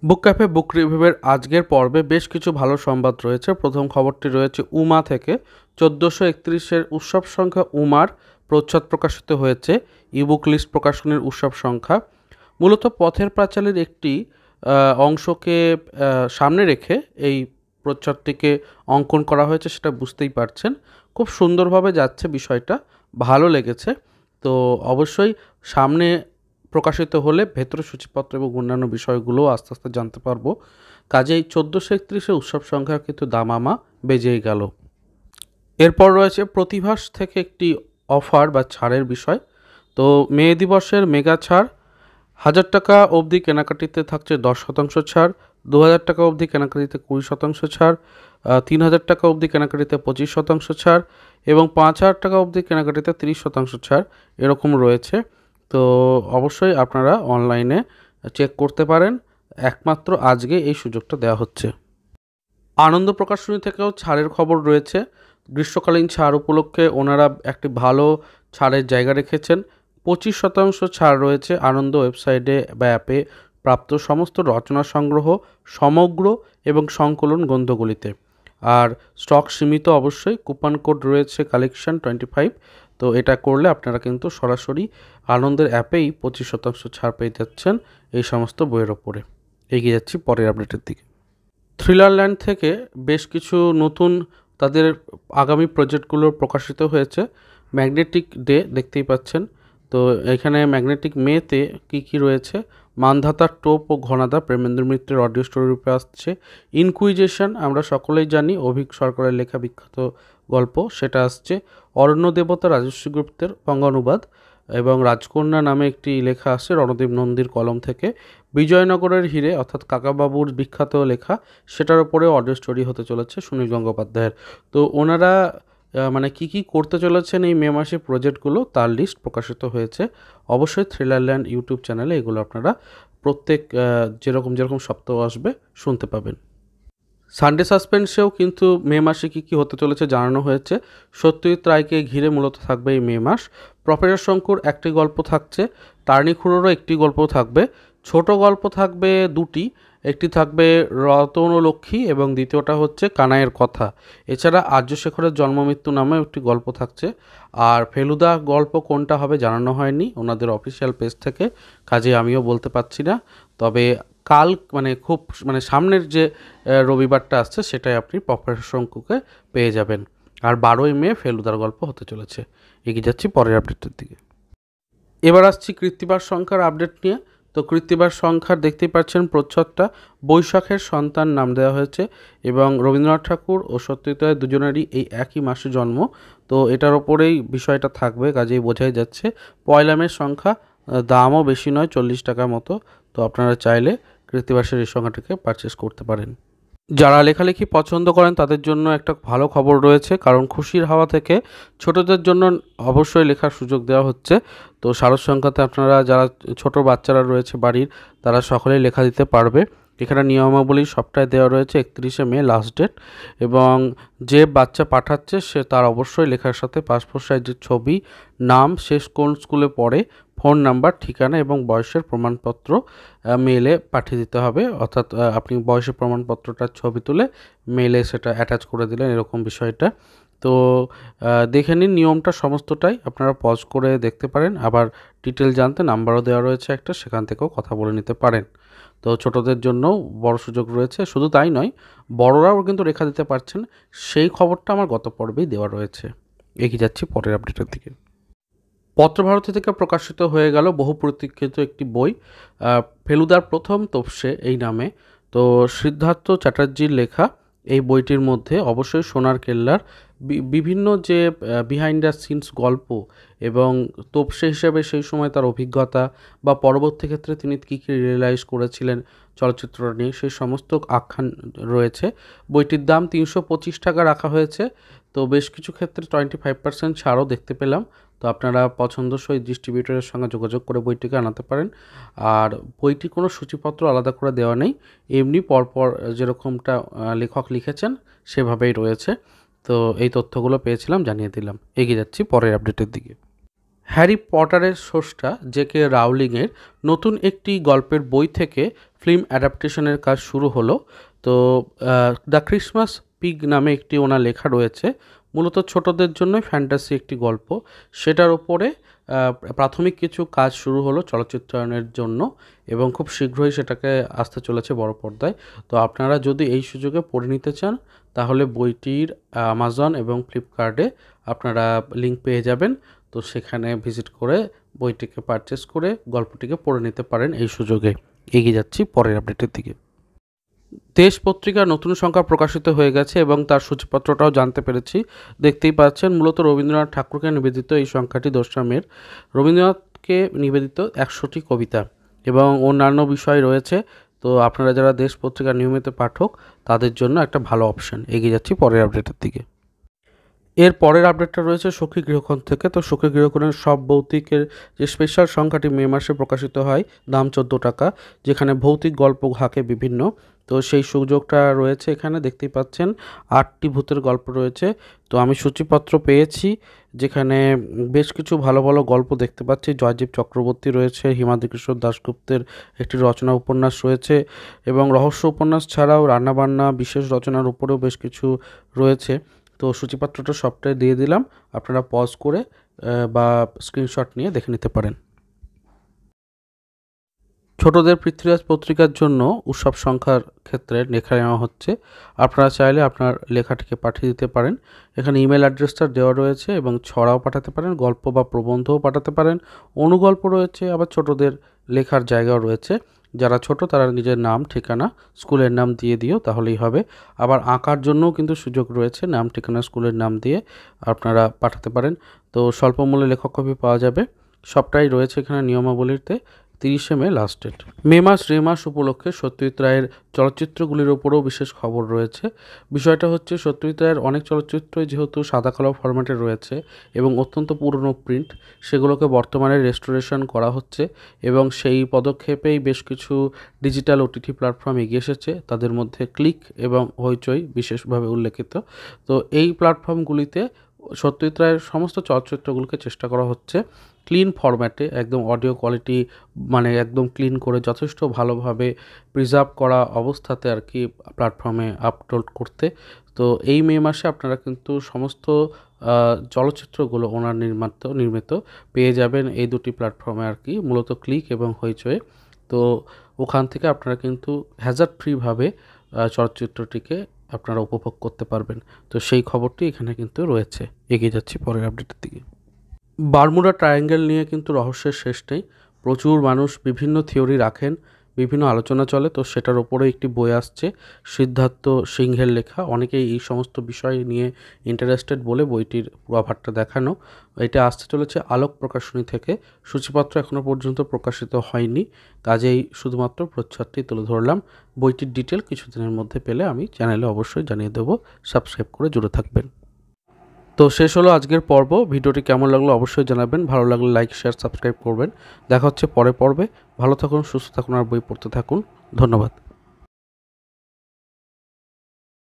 বুক cafe বুক রিভিউয়ের আজকের পর্বে বেশ কিছু ভালো সংবাদ রয়েছে। প্রথম খবরটি রয়েছে উমা থেকে। ১৪৩১-এর উৎসব সংখ্যা উমার প্রচ্ছদ প্রকাশিত হয়েছে। ইবুক লিস্ট প্রকাশনীর উৎসব সংখ্যা মূলত পথের পাঁচালীর একটি অংশকে সামনে রেখে এই প্রচ্ছদটিকে অঙ্কন করা হয়েছে, সেটা বুঝতেই পারছেন। খুব সুন্দরভাবে যাচ্ছে বিষয়টা, ভালো লেগেছে। তো অবশ্যই সামনে প্রকাশিত হলে ভেতরে সূচিপত্র এবং অন্যান্য বিষয়গুলোও আস্তে আস্তে জানতে পারবো। কাজেই ১৪৩১-এ উৎসব সংখ্যা কিন্তু দামামা বেজেই গেল। এরপর রয়েছে প্রতিভাস থেকে একটি অফার বা ছাড়ের বিষয়। তো মে দিবসের মেগা ছাড়, ১,০০০ টাকা অবধি কেনাকাটিতে থাকছে ১০% ছাড়, ২,০০০ টাকা অবধি কেনাকাটিতে ২০% ছাড়, ৩,০০০ টাকা অবধি কেনাকাটিতে ২৫% ছাড় এবং ৫,০০০ টাকা অবধি কেনাকাটিতে ৩০% ছাড়, এরকম রয়েছে। তো অবশ্যই আপনারা অনলাইনে চেক করতে পারেন। একমাত্র আজকে এই সুযোগটা দেওয়া হচ্ছে। আনন্দ প্রকাশনী থেকেও ছাড়ের খবর রয়েছে। গ্রীষ্মকালীন ছাড় উপলক্ষে ওনারা একটি ভালো ছাড়ের জায়গা রেখেছেন। ২৫% ছাড় রয়েছে আনন্দ ওয়েবসাইটে বা অ্যাপে প্রাপ্ত সমস্ত রচনা সংগ্রহ, সমগ্র এবং সংকলন গ্রন্থগুলিতে। আর স্টক সীমিত অবশ্যই। কুপন কোড রয়েছে কালেকশন 25। তো এটা করলে আপনারা কিন্তু সরাসরি আনন্দের অ্যাপেই ২৫% ছাড় পেয়ে যাচ্ছেন এই সমস্ত বইয়ের ওপরে। এগিয়ে যাচ্ছি পরের আপডেটের দিকে। থ্রিলারল্যান্ড থেকে বেশ কিছু নতুন তাদের আগামী প্রজেক্টগুলো প্রকাশিত হয়েছে। ম্যাগনেটিক ডে দেখতেই পাচ্ছেন। তো এখানে ম্যাগনেটিক মেতে কী রয়েছে, মানধাতার টোপ ও ঘনাদা প্রেমেন্দ্র মিত্রের অডিও স্টোরি রূপে আসছে। ইনকুইজিশন আমরা সকলেই জানি, অভিক সরকারের লেখা বিখ্যাত গল্প, সেটা আসছে। অরণ্য দেবতা রাজস্বী গুপ্তের বঙ্গানুবাদ এবং রাজকন্যা নামে একটি লেখা আসছে রণদীপ নন্দীর কলম থেকে। বিজয়নগরের হিরে অর্থাৎ কাকাবাবুর বিখ্যাত লেখা, সেটার উপরে অডিও স্টোরি হতে চলেছে সুনীল গঙ্গোপাধ্যায়ের। তো ওনারা মানে কী করতে চলেছেন এই মে মাসে প্রজেক্টগুলো, তার লিস্ট প্রকাশিত হয়েছে। অবশ্যই থ্রিলারল্যান্ড ইউটিউব চ্যানেলে এগুলো আপনারা প্রত্যেক যেরকম সপ্তাহ আসবে শুনতে পাবেন। সানডে সাসপেন্সেও কিন্তু মে মাসে কী হতে চলেছে জানানো হয়েছে। সত্যজিৎ রায়কে ঘিরে মূলত থাকবে এই মে মাস। প্রফেসর শঙ্কুর একটি গল্প থাকছে, তারিণীখুড়োরও একটি গল্প থাকবে, ছোট গল্প থাকবে দুটি, একটি থাকবে রতন ও লক্ষ্মী এবং দ্বিতীয়টা হচ্ছে কানাইয়ের কথা। এছাড়া আর্যশেখরের জন্মমৃত্যু নামে একটি গল্প থাকছে। আর ফেলুদা গল্প কোনটা হবে জানানো হয়নি ওনাদের অফিসিয়াল পেজ থেকে, কাজে আমিও বলতে পারছি না। তবে কাল খুব সামনের যে রবিবারটা আসছে সেটাই আপনি প্রফেসর শঙ্কুকে পেয়ে যাবেন। আর ১২ই মে ফেলুদার গল্প হতে চলেছে। এগিয়ে যাচ্ছি পরের আপডেটের দিকে। এবার আসছি কৃত্তিবাস সংখ্যার আপডেট নিয়ে। তো কৃত্তিবাস সংখ্যার দেখতেই পাচ্ছেন প্রচ্ছদটা বৈশাখের সন্তান নাম দেওয়া হয়েছে এবং রবীন্দ্রনাথ ঠাকুর ও সত্যজিৎ রায় দুজনেরই এই একই মাসে জন্ম। তো এটার ওপরেই বিষয়টা থাকবে, কাজেই বোঝাই যাচ্ছে। পয়লা মের সংখ্যা, দামও বেশি নয়, 40 টাকা মতো। তো আপনারা চাইলে কৃত্তিবাসের এই সংখ্যাটিকে পারচেস করতে পারেন। যারা লেখালেখি পছন্দ করেন তাদের জন্য একটা ভালো খবর রয়েছে, কারণ খুশির হাওয়া থেকে ছোটদের জন্য অবশ্যই লেখার সুযোগ দেওয়া হচ্ছে। তো শারদ সংখ্যাতে আপনারা যারা ছোট বাচ্চারা রয়েছে বাড়ির, তারা সকলেই লেখা দিতে পারবে। এখানে নিয়মাবলী সবটাই দেওয়া রয়েছে। 31শে মে লাস্ট ডেট, এবং যে বাচ্চা পাঠাচ্ছে সে তার অবশ্যই লেখার সাথে পাসপোর্ট সাইজের ছবি, নাম, শেষ কোন স্কুলে পড়ে, ফোন নাম্বার, ঠিকানা এবং বয়সের প্রমাণপত্র মেলে পাঠিয়ে দিতে হবে। অর্থাৎ আপনি বয়সের প্রমাণপত্রটার ছবি তুলে মেলে সেটা অ্যাটাচ করে দিলেন, এরকম বিষয়টা। তো দেখে নিন নিয়মটা সমস্তটাই, আপনারা পজ করে দেখতে পারেন। আবার ডিটেল জানতে নাম্বারও দেওয়া রয়েছে একটা, সেখান থেকেও কথা বলে নিতে পারেন। তো ছোটদের জন্যও বড় সুযোগ রয়েছে। শুধু তাই নয়, বড়রাও কিন্তু রেখা দিতে পারছেন। সেই খবরটা আমার গত পর্বেই দেওয়া রয়েছে। এগিয়ে যাচ্ছি পরের আপডেটের দিকে। পত্রভারতী থেকে প্রকাশিত হয়ে গেল বহু প্রতীক্ষিত একটি বই, ফেলুদার প্রথম তোপসে এই নামে। তো সিদ্ধার্থ চ্যাটার্জির লেখা এই বইটির মধ্যে অবশ্যই সোনার কেল্লার বিভিন্ন যে বিহাইন্ড দ্য সিনস গল্প এবং তোপসে হিসেবে সেই সময় তার অভিজ্ঞতা বা পরবর্তী ক্ষেত্রে তিনি কী রিয়েলাইজ করেছিলেন চলচ্চিত্র নিয়ে, সেই সমস্ত আখ্যান রয়েছে। বইটির দাম ৩২৫ টাকা রাখা হয়েছে। তো বেশ কিছু ক্ষেত্রে 25% ছাড়ও দেখতে পেলাম। তো আপনারা পছন্দসই ডিস্ট্রিবিউটরের সঙ্গে যোগাযোগ করে বইটিকে আনাতে পারেন। আর বইটি কোনো সূচিপত্র আলাদা করে দেওয়া নেই, এমনি পরপর যেরকমটা লেখক লিখেছেন সেভাবেই রয়েছে। তো এই তথ্যগুলো পেয়েছিলাম, জানিয়ে দিলাম। এগিয়ে যাচ্ছি পরের আপডেটের দিকে। হ্যারি পটারের স্রষ্টা জে.কে রাউলিংয়ের নতুন একটি গল্পের বই থেকে ফিল্ম অ্যাডাপ্টেশনের কাজ শুরু হলো। তো দ্য ক্রিসমাস পিগ নামে একটি ওনার লেখা রয়েছে, মূলত ছোটদের জন্যই ফ্যান্টাসি একটি গল্প। সেটার ওপরে প্রাথমিক কিছু কাজ শুরু হলো চলচ্চিত্রায়নের জন্য এবং খুব শীঘ্রই সেটাকে আসতে চলেছে বড় পর্দায়। তো আপনারা যদি এই সুযোগে পড়ে নিতে চান তাহলে বইটির অ্যামাজন এবং ফ্লিপকার্টে আপনারা লিঙ্ক পেয়ে যাবেন। তো সেখানে ভিজিট করে বইটিকে পারচেস করে গল্পটিকে পড়ে নিতে পারেন এই সুযোগে। এগিয়ে যাচ্ছি পরের আপডেটের দিকে। দেশ পত্রিকার নতুন সংখ্যা প্রকাশিত হয়ে গেছে এবং তার সূচিপত্রটাও জানতে পেরেছি। দেখতেই পাচ্ছেন মূলত রবীন্দ্রনাথ ঠাকুরকে নিবেদিত এই সংখ্যাটি 2রা মের। রবীন্দ্রনাথকে নিবেদিত 100টি কবিতা এবং অন্যান্য বিষয় রয়েছে। তো আপনারা যারা দেশ পত্রিকার নিয়মিত পাঠক তাদের জন্য একটা ভালো অপশান। এগিয়ে যাচ্ছি পরের আপডেটের দিকে। এর পরের আপডেটটা রয়েছে সখী গৃহকোণ থেকে। তো সখী গৃহকোণের সব ভৌতিকের যে স্পেশাল সংখ্যাটি মে মাসে প্রকাশিত হয়, দাম 14 টাকা, যেখানে ভৌতিক গল্প থাকে বিভিন্ন। তো সেই সুযোগটা রয়েছে এখানে। দেখতেই পাচ্ছেন 8টি ভূতের গল্প রয়েছে। তো আমি সূচিপত্র পেয়েছি, যেখানে বেশ কিছু ভালো ভালো গল্প দেখতে পাচ্ছি। জয়দীপ চক্রবর্তী রয়েছে, হিমাদ্রিকিশোর দাশগুপ্তের একটি রচনা উপন্যাস রয়েছে এবং রহস্য উপন্যাস ছাড়াও রান্নাবান্না বিশেষ রচনার উপরেও বেশ কিছু রয়েছে। তো সূচিপত্রটা সবটাই দিয়ে দিলাম, আপনারা পজ করে বা স্ক্রিনশট নিয়ে দেখে নিতে পারেন। ছোটদের পৃথ্বীরাজ পত্রিকার জন্য উৎসব সংখ্যার ক্ষেত্রে লেখা নেওয়া হচ্ছে। আপনারা চাইলে আপনার লেখাটিকে পাঠিয়ে দিতে পারেন। এখানে ইমেল অ্যাড্রেসটা দেওয়া রয়েছে এবং ছড়াও পাঠাতে পারেন, গল্প বা প্রবন্ধও পাঠাতে পারেন, অনুগল্প রয়েছে, আবার ছোটদের লেখার জায়গাও রয়েছে। যারা ছোট তারা নিজের নাম, ঠিকানা, স্কুলের নাম দিয়ে দিও তাহলেই হবে। আবার আঁকার জন্যও কিন্তু সুযোগ রয়েছে, নাম, ঠিকানা, স্কুলের নাম দিয়ে আপনারা পাঠাতে পারেন। তো স্বল্প মূল্যে লেখক কপি পাওয়া যাবে। সবটাই রয়েছে এখানে নিয়মাবলীতে। 30শে মে লাস্ট ডেট। মে মাস উপলক্ষে সত্যজিৎ রায়ের চলচ্চিত্রগুলির ওপরেও বিশেষ খবর রয়েছে। বিষয়টা হচ্ছে সত্যজিৎ রায়ের অনেক চলচ্চিত্রই যেহেতু সাদা কালো ফরম্যাটে রয়েছে এবং অত্যন্ত পুরনো প্রিন্ট, সেগুলোকে বর্তমানে রেস্টোরেশন করা হচ্ছে এবং সেই পদক্ষেপেই বেশ কিছু ডিজিটাল ওটিটি প্ল্যাটফর্ম এগিয়ে এসেছে। তাদের মধ্যে ক্লিক এবং হইচই বিশেষভাবে উল্লেখিত। তো এই প্ল্যাটফর্মগুলিতে সত্যজিৎ রায়ের সমস্ত চলচ্চিত্রগুলোকে চেষ্টা করা হচ্ছে ক্লিন ফরম্যাটে, একদম অডিও কোয়ালিটি মানে একদম ক্লিন করে যথেষ্ট ভালোভাবে প্রিজার্ভ করা অবস্থাতে আর কি প্ল্যাটফর্মে আপলোড করতে। তো এই মে মাসে আপনারা কিন্তু সমস্ত চলচ্চিত্রগুলো ওনার নির্মিত পেয়ে যাবেন এই দুটি প্ল্যাটফর্মে আর কি, মূলত ক্লিক এবং হইচয়ে। তো ওখান থেকে আপনারা কিন্তু হ্যাজার্ড ফ্রিভাবে চলচ্চিত্রটিকে আপনারা উপভোগ করতে পারবেন। তো সেই খবরটি এখানে কিন্তু রয়েছে। এগিয়ে যাচ্ছি পরের আপডেটের দিকে। বারমুডা ট্রায়াঙ্গেল নিয়ে কিন্তু রহস্যের শেষ নেই। প্রচুর মানুষ বিভিন্ন থিওরি রাখেন, বিভিন্ন আলোচনা চলে। তো সেটার ওপরে একটি বই আসছে সিদ্ধার্থ সিংহের লেখা। অনেকেই এই সমস্ত বিষয় নিয়ে ইন্টারেস্টেড বলে বইটির কভারটা দেখানো। এটা আসতে চলেছে আলোক প্রকাশনী থেকে। সূচিপত্র এখনও পর্যন্ত প্রকাশিত হয়নি, কাজেই শুধুমাত্র প্রচ্ছদটি তুলে ধরলাম। বইটির ডিটেল কিছুদিনের মধ্যে পেলে আমি চ্যানেলে অবশ্যই জানিয়ে দেবো। সাবস্ক্রাইব করে জুড়ে থাকবেন। তো শেষ হলো আজকের পর্ব। ভিডিওটি কেমন লাগলো অবশ্যই জানাবেন। ভালো লাগলে লাইক, শেয়ার, সাবস্ক্রাইব করবেন। দেখা হচ্ছে পরের পর্বে। ভালো থাকুন, সুস্থ থাকুন আর বই পড়তে থাকুন। ধন্যবাদ।